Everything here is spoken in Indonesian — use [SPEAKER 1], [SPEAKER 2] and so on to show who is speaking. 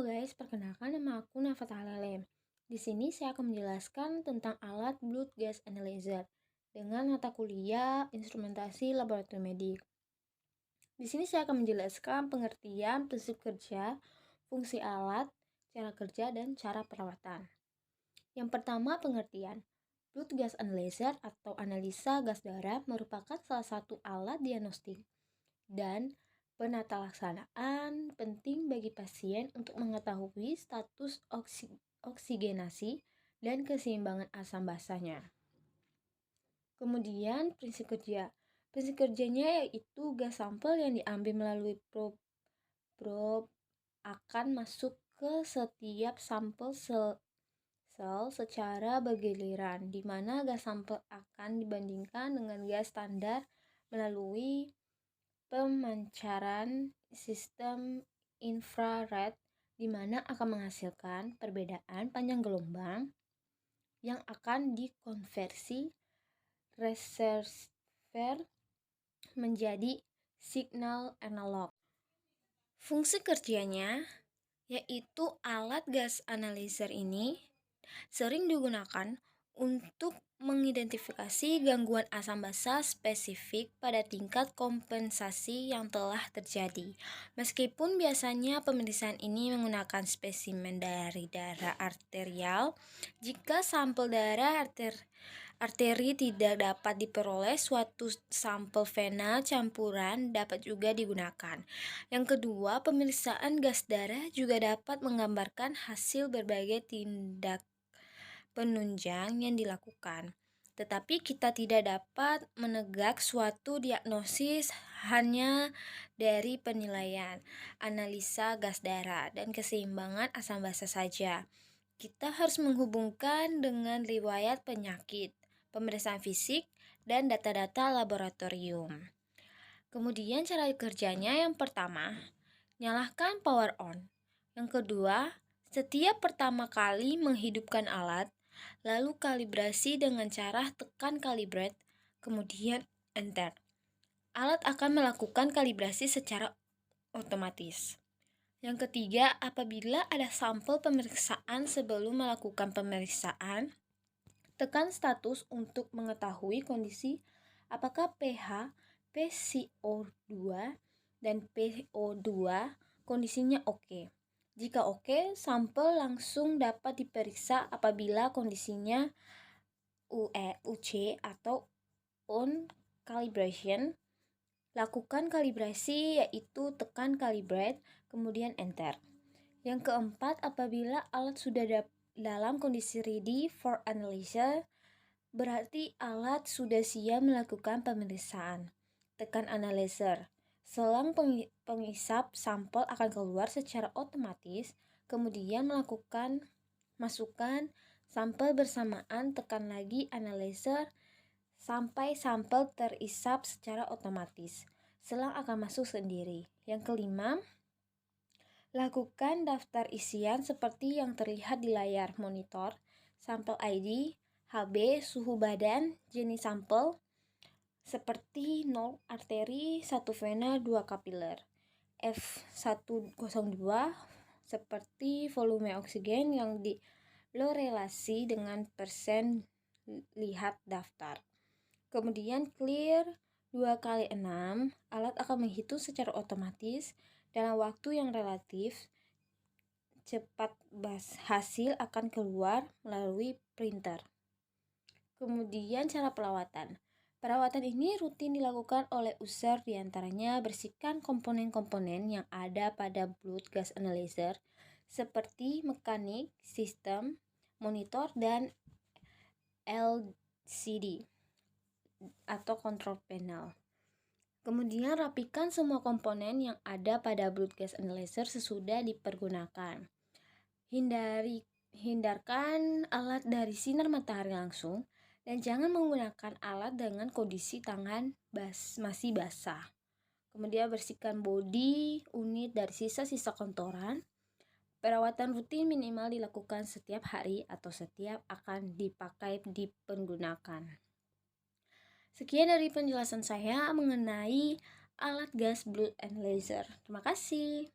[SPEAKER 1] Halo guys, perkenalkan nama aku Nafat Halelem. Di sini saya akan menjelaskan tentang alat Blood Gas Analyzer dengan mata kuliah Instrumentasi Laboratorium Medik. Di sini saya akan menjelaskan pengertian, prinsip kerja, fungsi alat, cara kerja, dan cara perawatan. Yang pertama, pengertian. Blood Gas Analyzer atau analisa gas darah merupakan salah satu alat diagnostik dan penata laksanaan penting bagi pasien untuk mengetahui status oksigenasi dan keseimbangan asam basahnya. Kemudian prinsip kerja. Prinsip kerjanya yaitu gas sampel yang diambil melalui probe akan masuk ke setiap sampel sel secara bergiliran, di mana gas sampel akan dibandingkan dengan gas standar melalui pemancaran sistem infrared, di mana akan menghasilkan perbedaan panjang gelombang yang akan dikonversi reservoir menjadi signal analog. Fungsi kerjanya yaitu alat gas analyzer ini sering digunakan untuk mengidentifikasi gangguan asam basah spesifik pada tingkat kompensasi yang telah terjadi. Meskipun biasanya pemeriksaan ini menggunakan spesimen dari darah arterial, jika sampel darah arteri tidak dapat diperoleh, suatu sampel vena campuran dapat juga digunakan. Yang kedua, pemeriksaan gas darah juga dapat menggambarkan hasil berbagai tindak penunjang yang dilakukan. Tetapi kita tidak dapat menegak suatu diagnosis hanya dari penilaian, analisa gas darah, dan keseimbangan asam basah saja. Kita harus menghubungkan dengan riwayat penyakit, pemeriksaan fisik, dan data-data laboratorium. Kemudian cara kerjanya yang pertama, nyalakan power on. Yang kedua, setiap pertama kali menghidupkan alat, lalu kalibrasi dengan cara tekan calibrate, kemudian enter. Alat akan melakukan kalibrasi secara otomatis. Yang ketiga, apabila ada sampel pemeriksaan sebelum melakukan pemeriksaan, tekan status untuk mengetahui kondisi apakah pH, PCO2, dan PO2 kondisinya oke. Jika oke, sampel langsung dapat diperiksa. Apabila kondisinya UC atau on calibration, lakukan kalibrasi yaitu tekan calibrate, kemudian enter. Yang keempat, apabila alat sudah dalam kondisi ready for analysis, berarti alat sudah siap melakukan pemeriksaan. Tekan analyzer. Selang pengisap sampel akan keluar secara otomatis, kemudian masukkan sampel bersamaan, tekan lagi analyzer sampai sampel terisap secara otomatis. Selang akan masuk sendiri. Yang kelima, lakukan daftar isian seperti yang terlihat di layar monitor, sampel ID, HB, suhu badan, jenis sampel, seperti 0 arteri, 1 vena, 2 kapiler. F102 seperti volume oksigen yang dilorelasi dengan persen, lihat daftar. Kemudian clear 2x6, alat akan menghitung secara otomatis dalam waktu yang relatif cepat. Hasil akan keluar melalui printer. Kemudian cara perawatan. Perawatan ini rutin dilakukan oleh user, diantaranya bersihkan komponen-komponen yang ada pada blood gas analyzer seperti mekanik, sistem, monitor, dan LCD atau control panel. Kemudian rapikan semua komponen yang ada pada blood gas analyzer sesudah dipergunakan. Hindarkan alat dari sinar matahari langsung dan jangan menggunakan alat dengan kondisi tangan masih basah. Kemudian bersihkan bodi unit dari sisa-sisa kotoran. Perawatan rutin minimal dilakukan setiap hari atau setiap akan dipakai dipergunakan. Sekian dari penjelasan saya mengenai alat gas blood analyzer. Terima kasih.